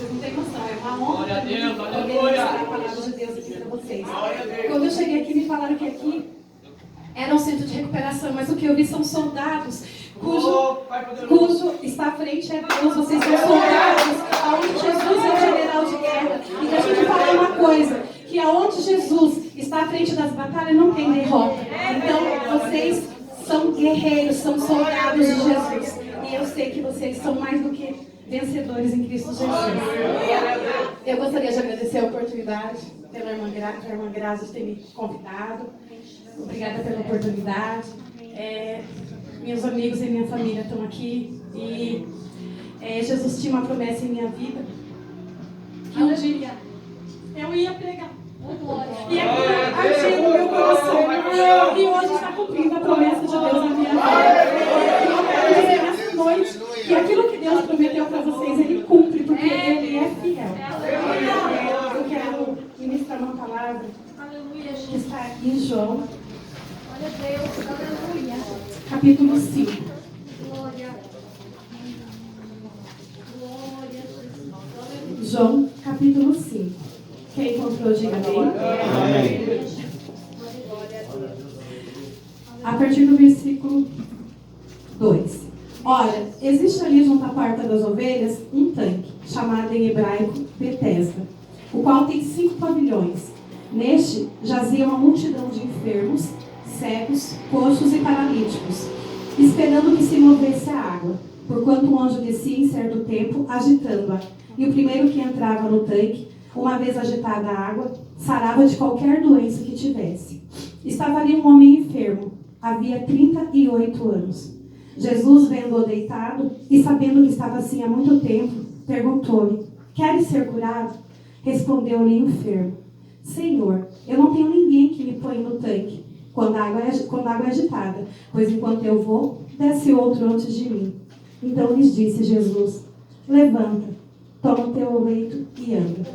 vocês não têm noção, é uma honra Glória a Deus, poder aleluia. ministrar a palavra de Deus aqui para vocês. Quando eu cheguei aqui, me falaram que aqui era um centro de recuperação, mas o que eu vi são soldados cujo está à frente é Deus. Vocês são soldados aonde Jesus é o general de guerra. E deixa eu te falar uma coisa, que aonde Jesus está à frente das batalhas não tem derrota. Então vocês são guerreiros, são soldados de Jesus. E eu sei que vocês são mais do que vencedores em Cristo Jesus. Eu gostaria de agradecer a oportunidade pela irmã Graça de ter me convidado. Obrigada pela oportunidade. Meus amigos e minha família estão aqui. E Jesus tinha uma promessa em minha vida. Que eu ia pregar. E aquilo ardia no meu coração. E hoje está cumprindo a promessa de Deus na minha vida. E eu quero dizer nessa noite que aquilo que Deus prometeu para vocês, Ele cumpre, porque Ele é fiel. Eu quero ministrar uma palavra que está em João, capítulo 5. João, capítulo 5. Quem encontrou, diga amém. A partir do versículo 2. Ora, existe ali junto à porta das ovelhas um tanque, chamado em hebraico Betesda, o qual tem 5 pavilhões. Neste jazia uma multidão de enfermos, cegos, coxos e paralíticos, esperando que se movesse a água, porquanto um anjo descia em certo tempo, agitando-a. E o primeiro que entrava no tanque, uma vez agitada a água, sarava de qualquer doença que tivesse. Estava ali um homem enfermo, havia 38 anos. Jesus, vendo-o deitado e sabendo que estava assim há muito tempo, perguntou-lhe: queres ser curado? Respondeu-lhe o enfermo: Senhor, eu não tenho ninguém que me ponha no tanque quando a água é agitada, pois enquanto eu vou, desce outro antes de mim. Então lhes disse Jesus: levanta, toma o teu leito e anda.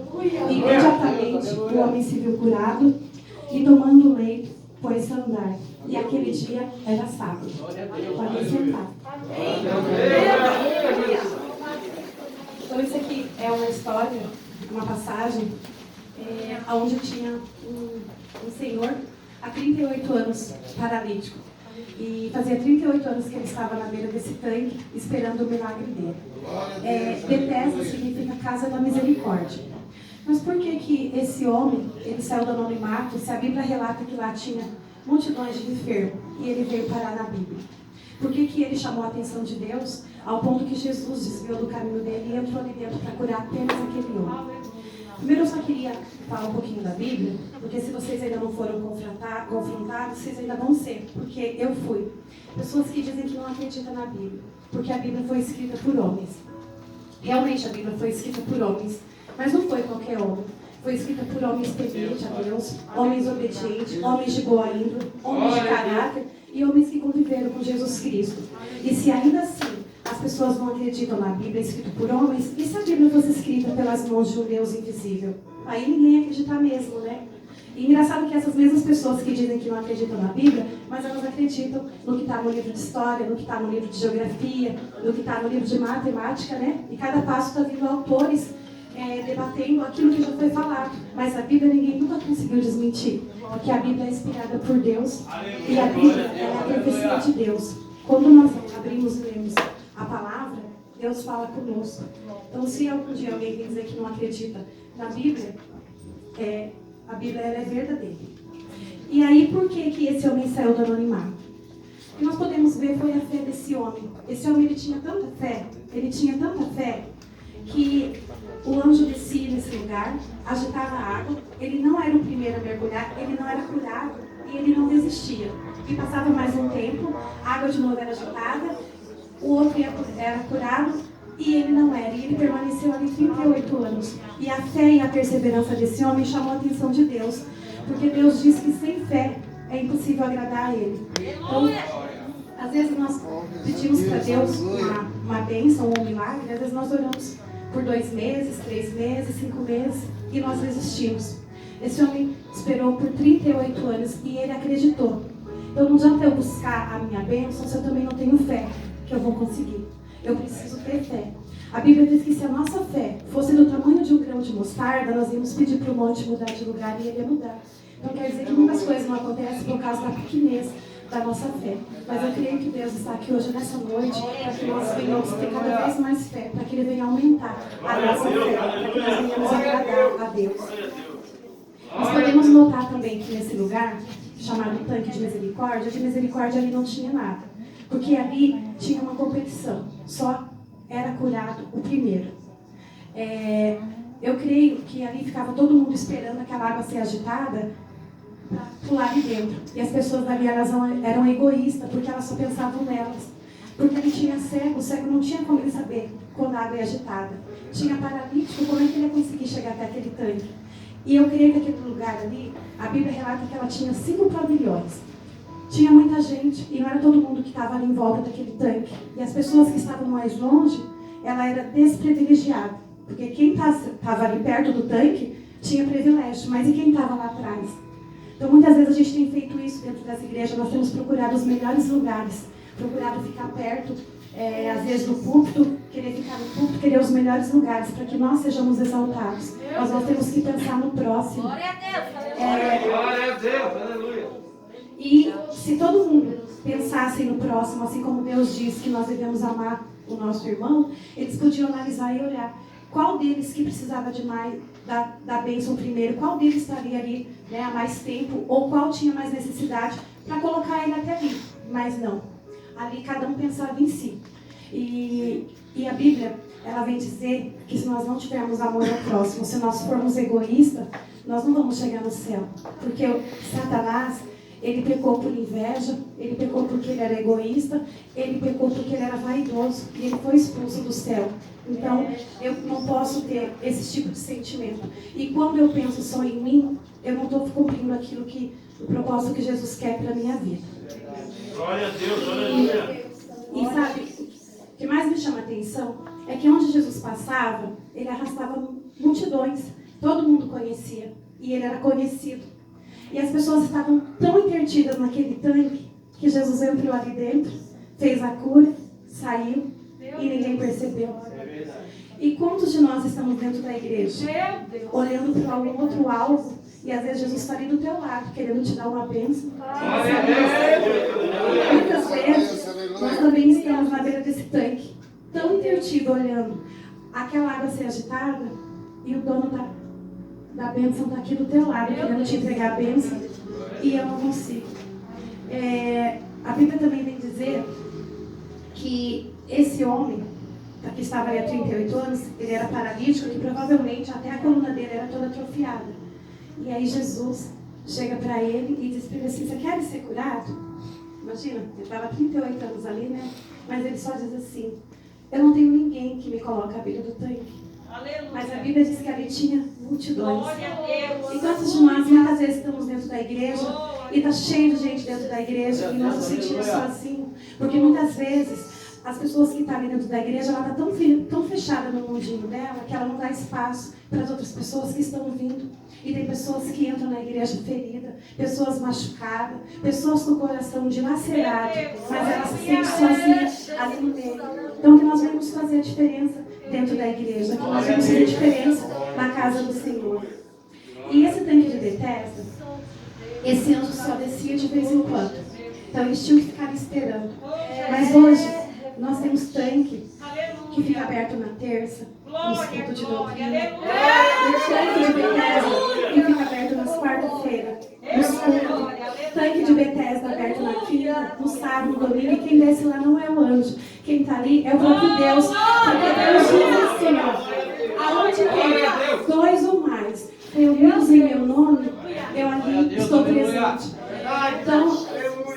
E imediatamente o homem se viu curado e, tomando o leito, pôs-se a andar. E aquele dia era sábado. Podem sentar. Então isso aqui é uma história, uma passagem, onde tinha um senhor há 38 anos paralítico. E fazia 38 anos que ele estava na beira desse tanque, esperando o milagre dele. Betesda significa Casa da Misericórdia. Mas por que esse homem, ele saiu do anonimato, se a Bíblia relata que lá tinha multidões de enfermos e ele veio parar na Bíblia? Por que ele chamou a atenção de Deus ao ponto que Jesus desviou do caminho dele e entrou ali dentro para curar apenas aquele homem? Primeiro eu só queria falar um pouquinho da Bíblia, porque se vocês ainda não foram confrontados, vocês ainda vão ser, porque eu fui. Pessoas que dizem que não acreditam na Bíblia, porque a Bíblia foi escrita por homens. Realmente a Bíblia foi escrita por homens, mas não foi qualquer homem. Foi escrita por homens tementes a Deus, homens obedientes, homens de boa índole, homens de caráter e homens que conviveram com Jesus Cristo. E se ainda assim as pessoas não acreditam na Bíblia escrita por homens, e se a Bíblia fosse escrita pelas mãos de um Deus invisível? Aí ninguém ia acreditar mesmo, né? E engraçado que essas mesmas pessoas que dizem que não acreditam na Bíblia, mas elas acreditam no que está no livro de história, no que está no livro de geografia, no que está no livro de matemática, né? E cada passo está vindo autores debatendo aquilo que já foi falado. Mas a Bíblia ninguém nunca conseguiu desmentir, porque a Bíblia é inspirada por Deus e a Bíblia é a profecia de Deus. Quando nós abrimos e lemos a palavra, Deus fala conosco. Então, se algum dia alguém quer dizer que não acredita na Bíblia, a Bíblia ela é verdadeira. E aí, por que esse homem saiu do anonimato? O que nós podemos ver foi a fé desse homem. Esse homem ele tinha tanta fé, que o anjo descia nesse lugar, agitava a água, ele não era o primeiro a mergulhar, ele não era curado e ele não desistia. E passava mais um tempo, a água de novo era agitada, o outro era curado e ele não era. E ele permaneceu ali 38 anos. E a fé e a perseverança desse homem chamou a atenção de Deus. Porque Deus diz que sem fé é impossível agradar a Ele. Então, às vezes nós pedimos para Deus uma bênção ou um milagre. Às vezes nós oramos por 2 meses, 3 meses, 5 meses e nós desistimos. Esse homem esperou por 38 anos e ele acreditou. Então não adianta eu buscar a minha bênção se eu também não tenho fé que eu vou conseguir. eu preciso ter fé. A Bíblia diz que se a nossa fé fosse do tamanho de um grão de mostarda, nós íamos pedir para o monte mudar de lugar e ele ia mudar. Então quer dizer que muitas coisas não acontecem por causa da pequenez da nossa fé. Mas eu creio que Deus está aqui hoje, nessa noite, para que nós venhamos ter cada vez mais fé, para que Ele venha aumentar a nossa fé, para que nós venhamos agradar a Deus. Nós podemos notar também que nesse lugar, chamado Tanque de Misericórdia ali não tinha nada. Porque ali tinha uma competição, só era curado o primeiro. Eu creio que ali ficava todo mundo esperando aquela água ser agitada para pular ali dentro. E as pessoas dali eram egoístas, porque elas só pensavam nelas. Porque ali tinha cego, o cego não tinha como ele saber quando a água é agitada. Tinha paralítico, como é que ele ia conseguir chegar até aquele tanque? E eu creio que aquele lugar ali, a Bíblia relata que ela tinha 5 pavilhões. Tinha muita gente, e não era todo mundo que estava ali em volta daquele tanque. E as pessoas que estavam mais longe, ela era desprivilegiada. Porque quem estava ali perto do tanque tinha privilégio, mas e quem estava lá atrás? Então muitas vezes a gente tem feito isso dentro das igrejas, nós temos procurado os melhores lugares, procurado ficar perto, às vezes do púlpito, querer ficar no púlpito, querer os melhores lugares para que nós sejamos exaltados. Mas nós temos que pensar no próximo. Glória a Deus, glória a Deus, aleluia. E se todo mundo pensasse no próximo, assim como Deus diz que nós devemos amar o nosso irmão, eles podiam analisar e olhar qual deles que precisava de mais da bênção primeiro, qual deles estaria ali, né, há mais tempo, ou qual tinha mais necessidade para colocar ele até ali. Mas não, ali cada um pensava em si. E a Bíblia, ela vem dizer que se nós não tivermos amor ao próximo, se nós formos egoístas, nós não vamos chegar no céu. Porque Satanás, ele pecou por inveja, ele pecou porque ele era egoísta, ele pecou porque ele era vaidoso e ele foi expulso do céu. Então, eu não posso ter esse tipo de sentimento. E quando eu penso só em mim, eu não estou cumprindo aquilo o propósito que Jesus quer para a minha vida. Glória a Deus, aleluia. E sabe, o que mais me chama a atenção é que onde Jesus passava, ele arrastava multidões. Todo mundo conhecia e ele era conhecido. E as pessoas estavam tão intertidas naquele tanque que Jesus entrou ali dentro, fez a cura, saiu e ninguém percebeu. E quantos de nós estamos dentro da igreja, olhando para algum outro alvo, e às vezes Jesus está ali do teu lado, querendo te dar uma bênção? Muitas vezes nós também estamos na beira desse tanque, tão intertido, olhando aquela água ser agitada, e o dono da bênção está aqui do teu lado, querendo te entregar a bênção, e eu não consigo. A Bíblia também vem dizer que esse homem, que estava ali há 38 anos, ele era paralítico, que provavelmente até a coluna dele era toda atrofiada. E aí Jesus chega para ele e diz para ele assim: você quer ser curado? Imagina, ele estava há 38 anos ali, né? Mas ele só diz assim: eu não tenho ninguém que me coloque à beira do tanque. aleluia. Mas a Bíblia diz que ali tinha multidões. Glória a Deus. E quantos de nós muitas vezes estamos dentro da igreja e está cheio de gente dentro da igreja e nós nos sentimos sozinhos? Porque muitas vezes as pessoas que estão ali dentro da igreja, ela está tão fechada no mundinho dela que ela não dá espaço para as outras pessoas que estão vindo. E tem pessoas que entram na igreja ferida, pessoas machucadas, pessoas com o coração dilacerado, mas elas se sentem sozinhas ali no meio. Então que nós vamos fazer a diferença dentro da igreja, que nós vamos fazer a diferença na casa do Senhor. E esse tanque de Betesda, esse anjo só descia de vez em quando. Então eles tinham que ficar esperando. Mas hoje nós temos tanque que fica aberto na terça, nos cultos de doutrina. Tanque de Betesda que fica aberto nas quarta-feiras, nos cultos. Tanque de Betesda aberto na quinta, no sábado, no domingo. E quem desce lá não é o anjo. Quem está ali é o próprio Deus. Porque Deus diz assim, ó: aonde tem 2 ou mais reunidos em meu nome, eu ali estou presente. Então,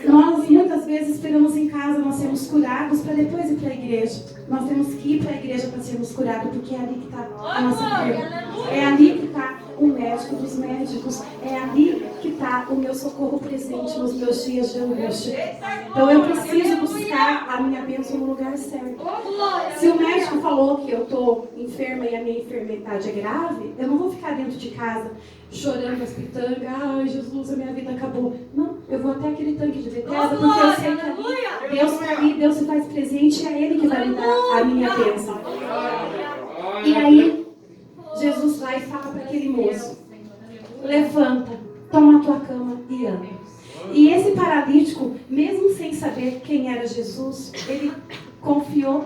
nós muitas vezes esperamos em casa, nós sermos curados para depois ir para a igreja. Nós temos que ir para a igreja para sermos curados, porque é ali que está a nossa perda. É ali que está o o médico dos médicos. É ali que está o meu socorro presente nos meus dias de angústia. Então eu preciso buscar a minha bênção no lugar certo. Se o médico falou que eu estou enferma e a minha enfermidade é grave, eu não vou ficar dentro de casa chorando as pitangas. Ai, Jesus, a minha vida acabou. Não, eu vou até aquele tanque de Bethesda, porque eu sei que ali Deus está ali, Deus se faz presente e é Ele que vai me dar a minha bênção. E aí, Jesus vai e fala para aquele moço: levanta, toma a tua cama e anda. E esse paralítico, mesmo sem saber quem era Jesus, ele confiou,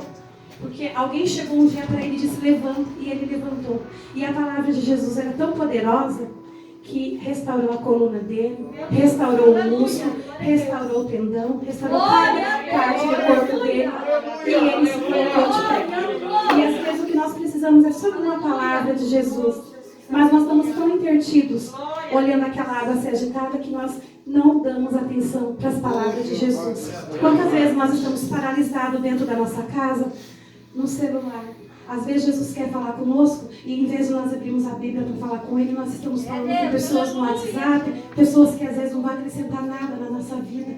porque alguém chegou um dia para ele e disse: levanta, e ele levantou. E a palavra de Jesus era tão poderosa que restaurou a coluna dele, restaurou o músculo, restaurou o tendão, restaurou cada parte do corpo dele, e ele se colocou de pé. E às vezes o que nós precisamos é só de uma palavra de Jesus, mas nós estamos tão intertidos olhando aquela água ser agitada que nós não damos atenção para as palavras de Jesus. Quantas vezes nós estamos paralisados dentro da nossa casa, no celular? Às vezes Jesus quer falar conosco e em vez de nós abrirmos a Bíblia para falar com Ele, nós estamos falando com pessoas no WhatsApp, pessoas que às vezes não vão acrescentar nada na nossa vida.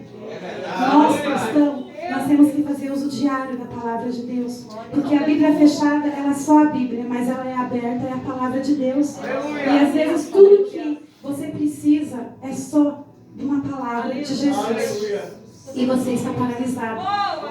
Nós, cristãos, nós temos que fazer uso diário da palavra de Deus. Porque a Bíblia fechada, ela é só a Bíblia, mas ela é aberta, é a palavra de Deus. E às vezes tudo que você precisa é só de uma palavra de Jesus. E você está paralisado.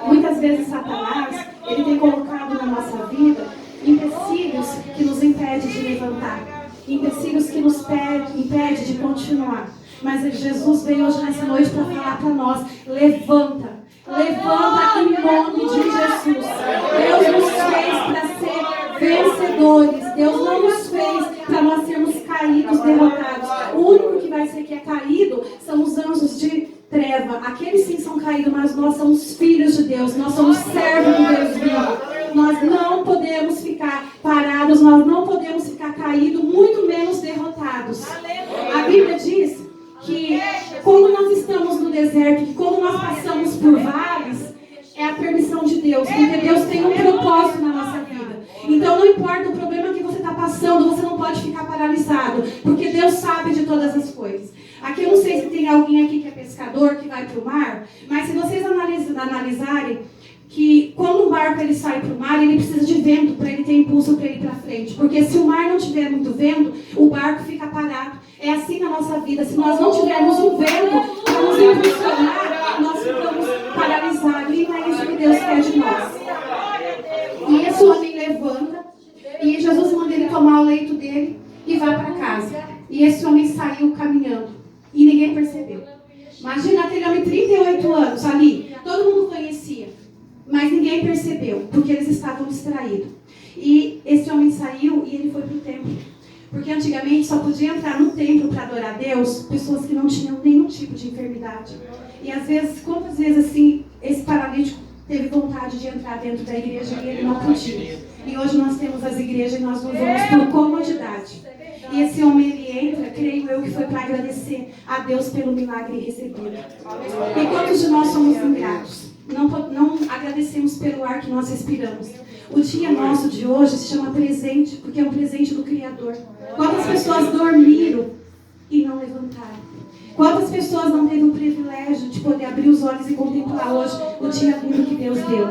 Muitas vezes Satanás, ele tem colocado na nossa vida empecilhos que nos impedem de levantar, empecilhos que nos impedem de continuar. Mas Jesus veio hoje nessa noite para falar para nós: levanta, levanta em nome de Jesus. Deus nos fez para ser vencedores. Deus não nos fez para nós sermos caídos, derrotados. O único que vai ser que é caído são os anjos de treva. Aqueles sim são caídos, mas nós somos filhos de Deus, nós somos servos do Deus vivo. Nós não podemos ficar parados, nós não podemos ficar caídos, muito menos derrotados. A Bíblia diz que quando nós estamos no deserto, que quando nós passamos por vales, é a permissão de Deus, porque Deus tem um propósito na nossa vida. Então não importa o problema que você está passando, você não pode ficar paralisado, porque Deus sabe de todas as coisas. Aqui eu não sei se tem alguém aqui que é pescador, que vai para o mar, mas se vocês analisarem que quando um barco ele sai para o mar, ele precisa de vento para ele ter impulso para ele ir para frente. Porque se o mar não tiver muito vento, o barco fica parado. É assim na nossa vida. Se nós não tivermos um vento para nos impulsionar, nós ficamos paralisados. E não é isso que Deus quer de nós. E esse homem levanta, e Jesus manda ele tomar o leito dele e vai para casa. E esse homem saiu caminhando. E ninguém percebeu. Imagina aquele homem, 38 anos ali. Todo mundo conhecia. Mas ninguém percebeu, porque eles estavam distraídos. E esse homem saiu e ele foi para o templo. Porque antigamente só podia entrar no templo para adorar a Deus pessoas que não tinham nenhum tipo de enfermidade. E às vezes, quantas vezes assim, esse paralítico teve vontade de entrar dentro da igreja e ele não podia. E hoje nós temos as igrejas e nós não vamos por comodidade. E esse homem, ele entra, creio eu, que foi para agradecer a Deus pelo milagre recebido. E quantos de nós somos ingratos? Não agradecemos pelo ar que nós respiramos. O dia nosso de hoje se chama presente, porque é um presente do Criador. Quantas pessoas dormiram e não levantaram? Quantas pessoas não teve o privilégio de poder abrir os olhos e contemplar hoje o dia lindo que Deus deu?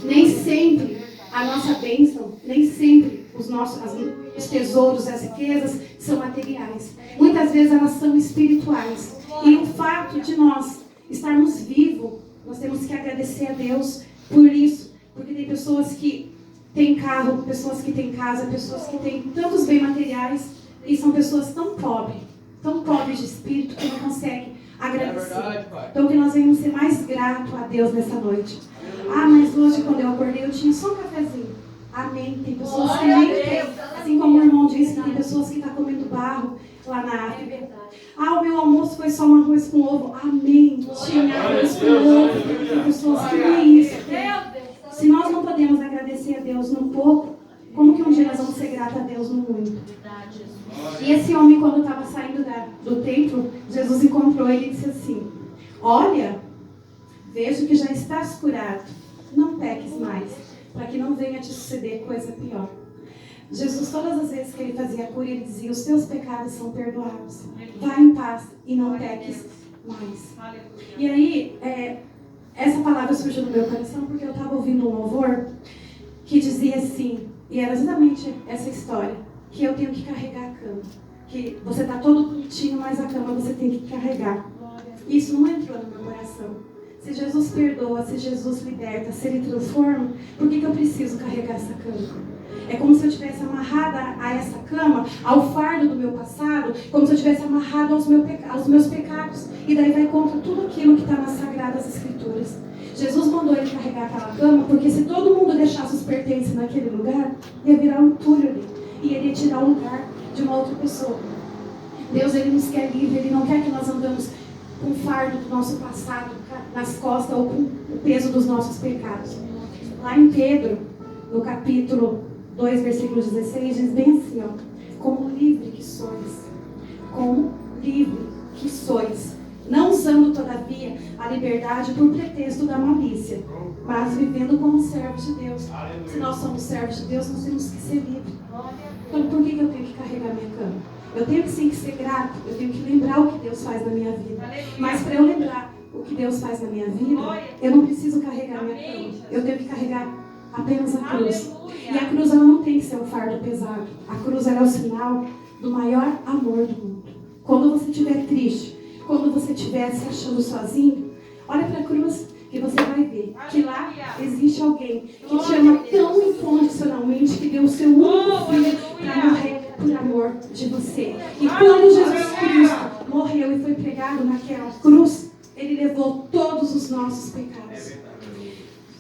Nem sempre a nossa bênção, nem sempre os tesouros, as riquezas são materiais. Muitas vezes elas são espirituais. E o fato de nós estarmos vivos, nós temos que agradecer a Deus por isso. Porque tem pessoas que têm carro, pessoas que têm casa, pessoas que têm tantos bens materiais e são pessoas tão pobres de espírito que não conseguem agradecer. Então que nós venhamos ser mais gratos a Deus nessa noite. Ah, mas hoje quando eu acordei eu tinha só um cafezinho. Amém. Tem pessoas que nem têm. Assim como o irmão disse, tem pessoas que estão comendo barro lá na África. Ah, o meu almoço foi só um arroz com ovo. Amém. Tinha arroz com ovo. Tem pessoas que nem isso têm. Se nós não podemos agradecer a Deus no pouco, como que um dia nós vamos ser gratos a Deus no muito? E esse homem, quando estava saindo do templo, Jesus encontrou ele e disse assim: olha, vejo que já estás curado, não peques mais, para que não venha te suceder coisa pior. Jesus, todas as vezes que ele fazia a cura, ele dizia: os teus pecados são perdoados. Vá em paz e não peques mais. E aí, essa palavra surgiu no meu coração porque eu estava ouvindo um louvor que dizia assim, e era exatamente essa história, que eu tenho que carregar a cama. Que você está todo bonitinho, mas a cama você tem que carregar. Isso não entrou no meu coração. Se Jesus perdoa, se Jesus liberta, se Ele transforma, por que eu preciso carregar essa cama? É como se eu estivesse amarrada a essa cama, ao fardo do meu passado, como se eu estivesse amarrada aos meus pecados. E daí vai contra tudo aquilo que está nas Sagradas Escrituras. Jesus mandou ele carregar aquela cama, porque se todo mundo deixasse os pertences naquele lugar, ia virar um entulho ali. E ele ia tirar o lugar de uma outra pessoa. Deus, Ele nos quer livre, Ele não quer que nós andamos com o fardo do nosso passado nas costas ou com o peso dos nossos pecados. Lá em Pedro, no capítulo 2, versículo 16, diz bem assim, ó: como livre que sois, como livre que sois, não usando todavia a liberdade por pretexto da malícia, mas vivendo como servos de Deus. Se nós somos servos de Deus, nós temos que ser livres. Então por que eu tenho que carregar minha cama? Eu tenho que sim que ser grato, eu tenho que lembrar o que Deus faz na minha vida. Mas para eu lembrar o que Deus faz na minha vida, eu não preciso carregar minha cama. Eu tenho que carregar apenas a cruz. E a cruz, ela não tem que ser um fardo pesado. A cruz, ela é o sinal do maior amor do mundo. Quando você estiver triste, quando você estiver se achando sozinho, olha para a cruz que você vai ver que lá existe alguém que te ama tão incondicionalmente que deu o seu único filho para morrer por amor de você. E quando Jesus Cristo morreu e foi pregado naquela cruz, Ele levou todos os nossos pecados.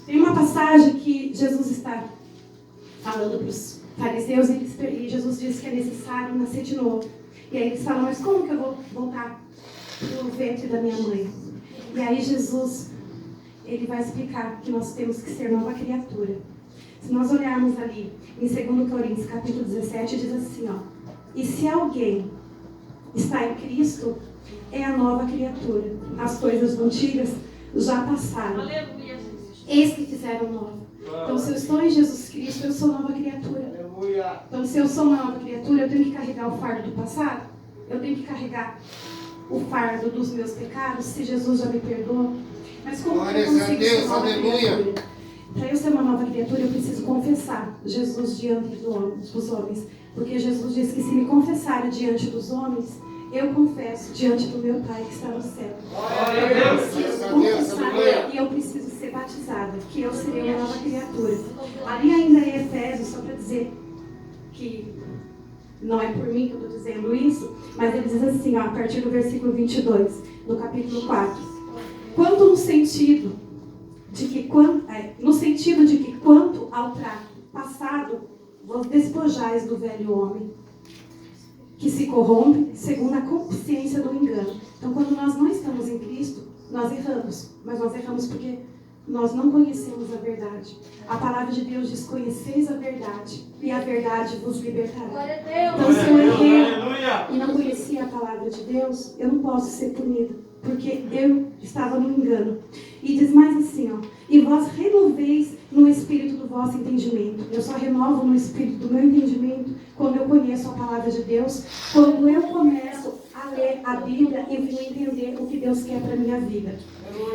Tem uma passagem que Jesus está falando para os fariseus e Jesus diz que é necessário nascer de novo. E aí eles falam: mas como que eu vou voltar para o ventre da minha mãe? E aí Jesus, Ele vai explicar que nós temos que ser nova criatura. Se nós olharmos ali em 2 Coríntios capítulo 17, diz assim, ó: e se alguém está em Cristo, é a nova criatura. As coisas antigas já passaram. Aleluia. Eis que fizeram nova. Então, se eu estou em Jesus Cristo, eu sou nova criatura. Então, se eu sou uma nova criatura, eu tenho que carregar o fardo do passado? Eu tenho que carregar o fardo dos meus pecados, se Jesus já me perdoou? Mas como que eu consigo ser nova criatura? Para eu ser uma nova criatura, eu preciso confessar Jesus diante dos homens. Porque Jesus diz que se me confessarem diante dos homens, eu confesso diante do meu Pai que está no céu. Eu preciso confessar e eu preciso ser batizada, que eu serei uma nova criatura. Ali ainda em Efésios, só para dizer que não é por mim que eu estou dizendo isso, mas ele diz assim, ó, a partir do versículo 22, do capítulo 4. Quanto no sentido de que quanto ao trato passado, vos despojais do velho homem, que se corrompe segundo a consciência do engano. Então, quando nós não estamos em Cristo, nós erramos. Mas nós erramos porque nós não conhecemos a verdade. A palavra de Deus diz: conheceis a verdade, e a verdade vos libertará. Então, se eu errei e não conhecia a palavra de Deus, eu não posso ser punida, porque eu estava no engano. E diz mais assim, ó: e vós renoveis no espírito do vosso entendimento. Eu só renovo no espírito do meu entendimento quando eu conheço a palavra de Deus, quando eu começo a ler a Bíblia e vou entender o que Deus quer para a minha vida.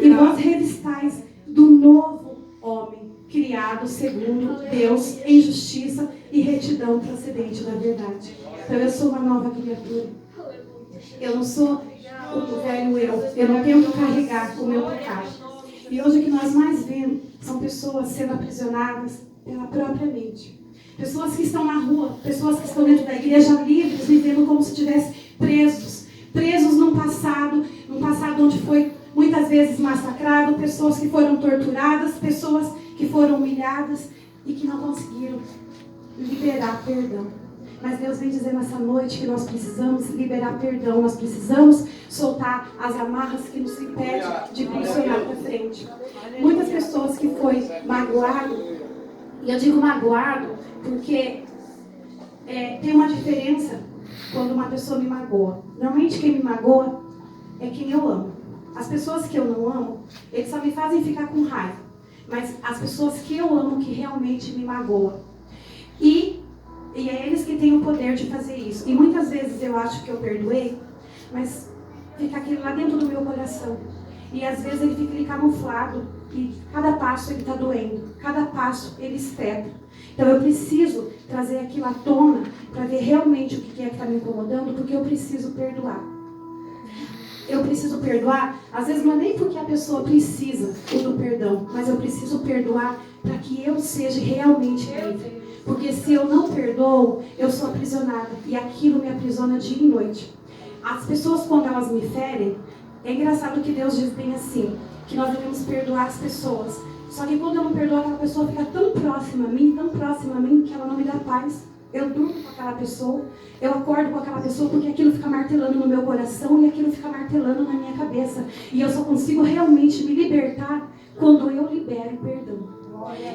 E vós revistais do novo homem, criado segundo Deus, em justiça e retidão procedente da verdade. Então eu sou uma nova criatura. Eu não sou o velho eu não tenho que carregar o meu pecado. E hoje o que nós mais vemos são pessoas sendo aprisionadas pela própria mente. Pessoas que estão na rua, pessoas que estão dentro da igreja livres, vivendo como se estivessem presos num passado onde foi muitas vezes massacrado, pessoas que foram torturadas, pessoas que foram humilhadas e que não conseguiram liberar perdão. Mas Deus vem dizer nessa noite que nós precisamos liberar perdão, nós precisamos soltar as amarras que nos impedem de funcionar para frente. Muitas pessoas que foi magoado, e eu digo magoado porque tem uma diferença quando uma pessoa me magoa. Normalmente quem me magoa é quem eu amo. As pessoas que eu não amo, eles só me fazem ficar com raiva. Mas as pessoas que eu amo, que realmente me magoam. E E é eles que têm o poder de fazer isso. E muitas vezes eu acho que eu perdoei, mas fica aquilo lá dentro do meu coração. E às vezes ele fica ali camuflado e cada passo ele está doendo, cada passo ele espeta. Então eu preciso trazer aquilo à tona para ver realmente o que é que está me incomodando, porque eu preciso perdoar. Eu preciso perdoar, às vezes não é nem porque a pessoa precisa do perdão, mas eu preciso perdoar para que eu seja realmente livre. Porque se eu não perdoo, eu sou aprisionada e aquilo me aprisiona dia e noite. As pessoas, quando elas me ferem, é engraçado que Deus diz bem assim, que nós devemos perdoar as pessoas. Só que quando eu não perdoo, aquela pessoa fica tão próxima a mim, que ela não me dá paz. Eu durmo com aquela pessoa, eu acordo com aquela pessoa, porque aquilo fica martelando no meu coração e aquilo fica martelando na minha cabeça. E eu só consigo realmente me libertar quando eu libero perdão.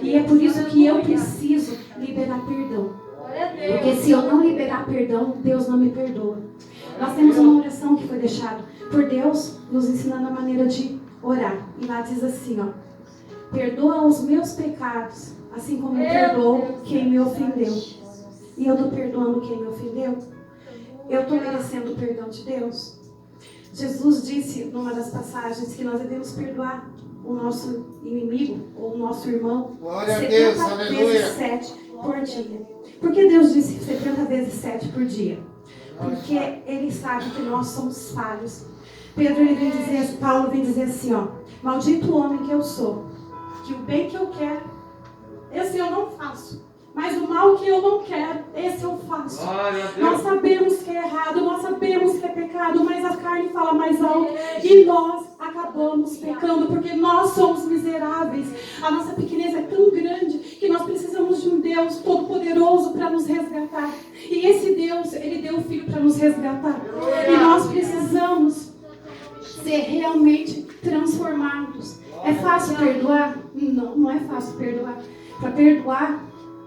E é por isso que eu preciso liberar perdão. Porque se eu não liberar perdão, Deus não me perdoa. Nós temos uma oração que foi deixada por Deus, nos ensinando a maneira de orar. E lá diz assim, ó: perdoa os meus pecados, assim como eu perdoo quem me ofendeu. E eu estou perdoando quem me ofendeu? Eu estou merecendo o perdão de Deus? Jesus disse numa das passagens que nós devemos perdoar o nosso inimigo ou o nosso irmão 70 vezes 7 por dia. Por que Deus disse 70 vezes 7 por dia? Porque Ele sabe que nós somos falhos. Paulo vem dizer assim, ó: maldito o homem que eu sou, que o bem que eu quero, esse eu não faço. Mas o mal que eu não quero, esse eu faço. Nós sabemos que é errado, nós sabemos que é pecado, mas a carne fala mais alto. E nós acabamos pecando, porque nós somos miseráveis. A nossa pequenez é tão grande que nós precisamos de um Deus todo-poderoso para nos resgatar. E esse Deus, Ele deu o Filho para nos resgatar. E nós precisamos ser realmente transformados. É fácil perdoar? Não, não é fácil perdoar. Para perdoar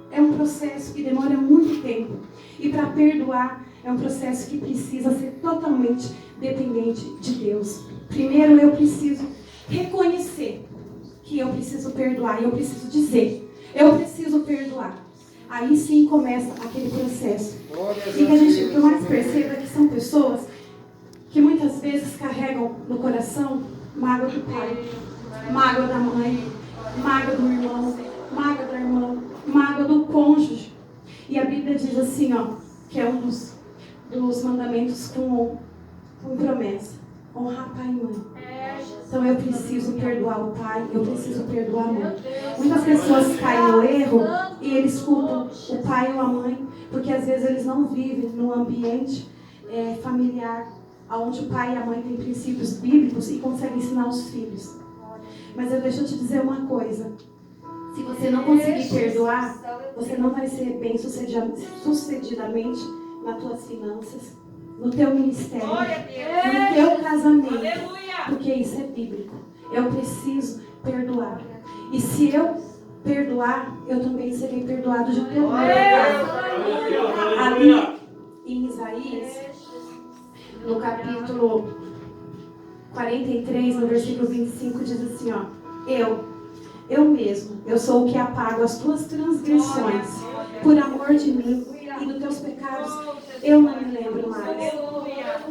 é um processo que demora muito tempo. E para perdoar é um processo que precisa ser totalmente dependente de Deus. Primeiro eu preciso reconhecer que eu preciso perdoar. E eu preciso dizer, eu preciso perdoar. Aí sim começa aquele processo. E o que eu mais percebo é que são pessoas que muitas vezes carregam no coração mágoa do pai, mágoa da mãe, mágoa do irmão, mágoa da irmã, mágoa do cônjuge. E a Bíblia diz assim, ó, que é um dos mandamentos com promessa: honrar pai e mãe. Então eu preciso perdoar o pai, eu preciso perdoar a mãe. Muitas pessoas caem no erro e eles culpam o pai ou a mãe, porque às vezes eles não vivem num ambiente familiar, onde o pai e a mãe têm princípios bíblicos e conseguem ensinar os filhos. Mas deixa eu te dizer uma coisa: se você não conseguir perdoar, você não vai ser bem sucedidamente nas tuas finanças, no teu ministério, no teu casamento, porque isso é bíblico. Eu preciso perdoar. E se eu perdoar, eu também serei perdoado de teu pecado. Ali em Isaías, no capítulo 43, no versículo 25, diz assim, ó: eu mesmo, eu sou o que apago as tuas transgressões, por amor de mim, e dos teus pecados eu não me lembro mais.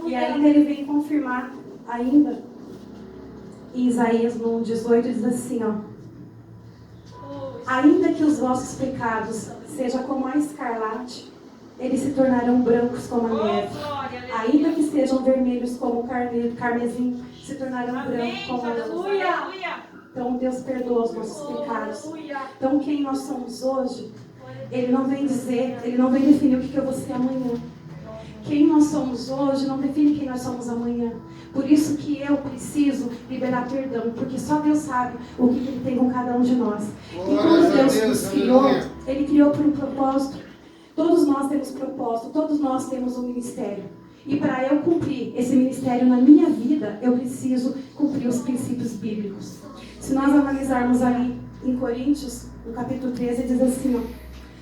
E ainda ele vem confirmar, ainda em Isaías no 18, diz assim, ó: ainda que os vossos pecados sejam como a escarlate, eles se tornarão brancos como a neve. Ainda que sejam vermelhos como o carmesim, se tornarão brancos como a lã. Então Deus perdoa os nossos pecados. Então quem nós somos hoje, Ele não vem dizer, Ele não vem definir o que eu vou ser amanhã. Quem nós somos hoje não define quem nós somos amanhã. Por isso que eu preciso liberar perdão, porque só Deus sabe o que Ele tem com cada um de nós. E quando Deus nos criou, Ele criou por um propósito. Todos nós temos propósito, todos nós temos um ministério. E para eu cumprir esse ministério na minha vida, eu preciso cumprir os princípios bíblicos. Se nós analisarmos ali em Coríntios, no capítulo 13, diz assim, ó: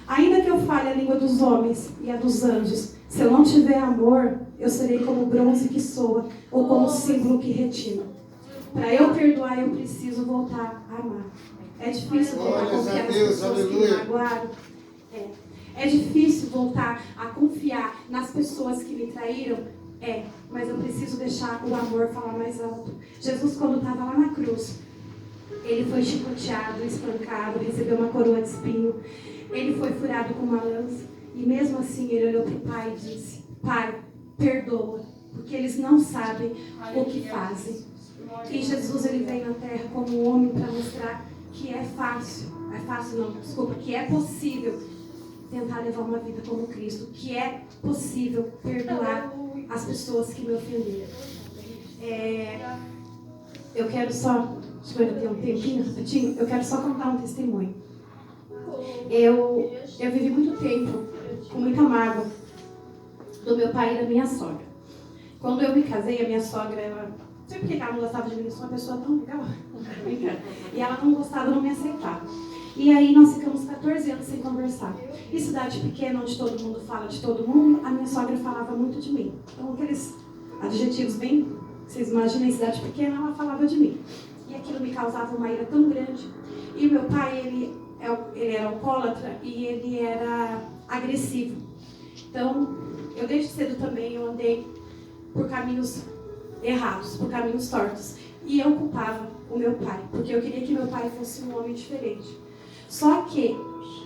ainda que eu fale a língua dos homens e a dos anjos, se eu não tiver amor, eu serei como bronze que soa, ou como símbolo que retina. Para eu perdoar, eu preciso voltar a amar. É difícil voltar a confiar nas pessoas que me magoaram. É difícil voltar a confiar nas pessoas que me traíram? É, mas eu preciso deixar o amor falar mais alto. Jesus, quando estava lá na cruz, ele foi chicoteado, espancado, recebeu uma coroa de espinho. Ele foi furado com uma lança. E mesmo assim ele olhou para o Pai e disse: Pai, perdoa, porque eles não sabem o que fazem. E Jesus, ele veio na terra como um homem para mostrar que que é possível tentar levar uma vida como Cristo, que é possível perdoar as pessoas que me ofenderam. Eu quero só, acho que ainda tem um tempinho, rapidinho, eu quero só contar um testemunho. Eu vivi muito tempo com muita mágoa do meu pai e da minha sogra. Quando eu me casei, a minha sogra, ela, não sei porque ela não gostava de mim, eu sou uma pessoa tão legal. E ela não gostava, não me aceitava. E aí nós ficamos 14 anos sem conversar. Em cidade pequena, onde todo mundo fala de todo mundo, a minha sogra falava muito de mim. Então aqueles adjetivos bem, vocês imaginam, em cidade pequena, ela falava de mim. E aquilo me causava uma ira tão grande. E o meu pai, ele era alcoólatra e ele era agressivo. Então, eu desde cedo também eu andei por caminhos errados, por caminhos tortos. E eu culpava o meu pai, porque eu queria que meu pai fosse um homem diferente. Só que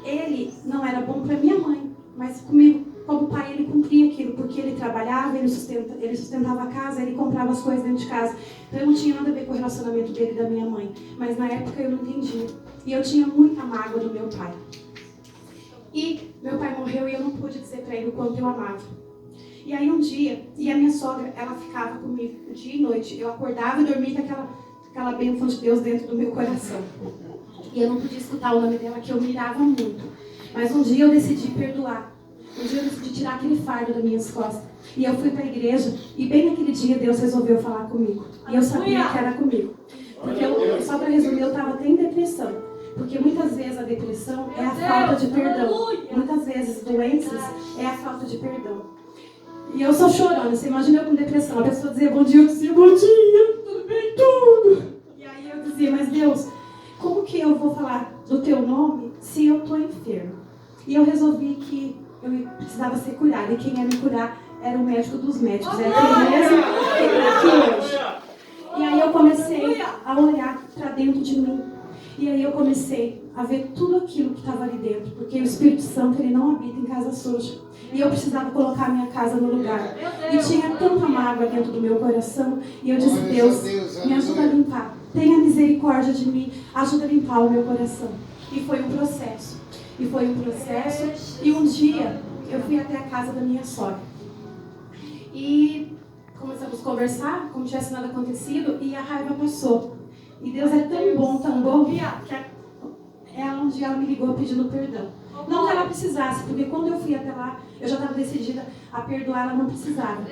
ele não era bom para minha mãe, mas comigo, como pai, ele cumpria aquilo, porque ele trabalhava, ele sustentava a casa, ele comprava as coisas dentro de casa. Então, eu não tinha nada a ver com o relacionamento dele e da minha mãe. Mas na época eu não entendia. E eu tinha muita mágoa do meu pai. E meu pai morreu e eu não pude dizer para ele o quanto eu amava. E aí um dia, e a minha sogra, ela ficava comigo dia e noite. Eu acordava e dormia com aquela bênção de Deus dentro do meu coração. E eu não podia escutar o nome dela, que eu mirava muito. Mas um dia eu decidi perdoar. Um dia eu decidi tirar aquele fardo das minhas costas. E eu fui para a igreja, e bem naquele dia Deus resolveu falar comigo. E eu sabia que era comigo. Porque só para resumir, eu estava até em depressão. Porque muitas vezes a depressão é a falta de perdão. Muitas vezes doenças é a falta de perdão. E eu só chorando. Você imagina eu com depressão. A pessoa dizia bom dia, eu dizia bom dia, tudo bem, tudo. E aí eu dizia, mas Deus, como que eu vou falar do teu nome se eu estou enfermo? E eu resolvi que eu precisava ser curada. E quem ia me curar era o médico dos médicos. Era aquele mesmo que está aqui hoje. E aí eu comecei a olhar para dentro de mim. E aí eu comecei a ver tudo aquilo que estava ali dentro. Porque o Espírito Santo, ele não habita em casa suja. E eu precisava colocar a minha casa no lugar. E tinha tanta mágoa dentro do meu coração. E eu disse, Deus, me ajuda a limpar. Tenha misericórdia de mim. Ajuda a limpar o meu coração. E foi um processo. E um dia, eu fui até a casa da minha sogra. E começamos a conversar, como se tivesse nada acontecido. E a raiva passou. E Deus é tão bom, que um dia ela me ligou pedindo perdão. Não que ela precisasse, porque quando eu fui até lá, eu já estava decidida a perdoar, ela não precisava.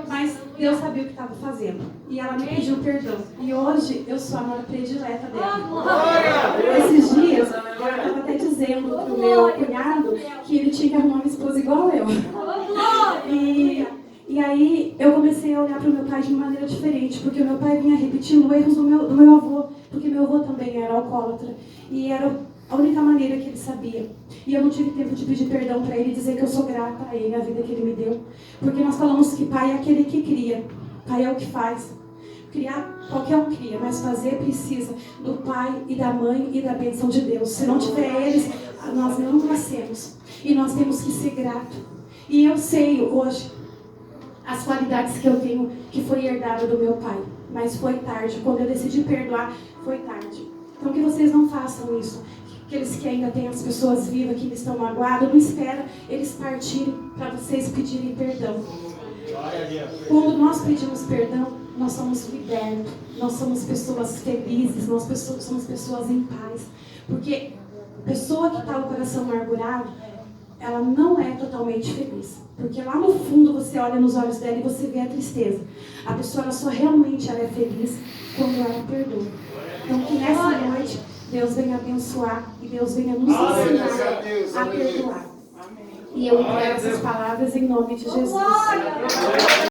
Mas Deus sabia o que estava fazendo. E ela me pediu perdão. E hoje eu sou a nora predileta dela. Esses dias, eu estava até dizendo para o meu cunhado que ele tinha que arrumar uma esposa igual eu. E aí eu comecei a olhar para o meu pai de uma maneira diferente, porque o meu pai vinha repetindo erros do meu avô, porque meu avô também era alcoólatra. E era a única maneira que ele sabia. E eu não tive tempo de pedir perdão para ele e dizer que eu sou grata a ele, a vida que ele me deu. Porque nós falamos que pai é aquele que cria, pai é o que faz. Criar, qualquer um cria, mas fazer precisa do pai e da mãe e da bênção de Deus. Se não tiver eles, nós não nascemos. E nós temos que ser gratos. E eu sei hoje as qualidades que eu tenho, que foi herdada do meu pai. Mas foi tarde. Quando eu decidi perdoar, foi tarde. Então que vocês não façam isso. Aqueles que ainda têm as pessoas vivas, que estão magoados, não espera eles partirem para vocês pedirem perdão. Quando nós pedimos perdão, nós somos libertos. Nós somos pessoas felizes, somos pessoas em paz. Porque a pessoa que está com o coração amargurado, ela não é totalmente feliz. Porque lá no fundo você olha nos olhos dela e você vê a tristeza. A pessoa ela só realmente ela é feliz quando ela perdoa. Então que nessa noite Deus venha abençoar e Deus venha nos ensinar a perdoar. E eu entrego essas palavras em nome de Jesus.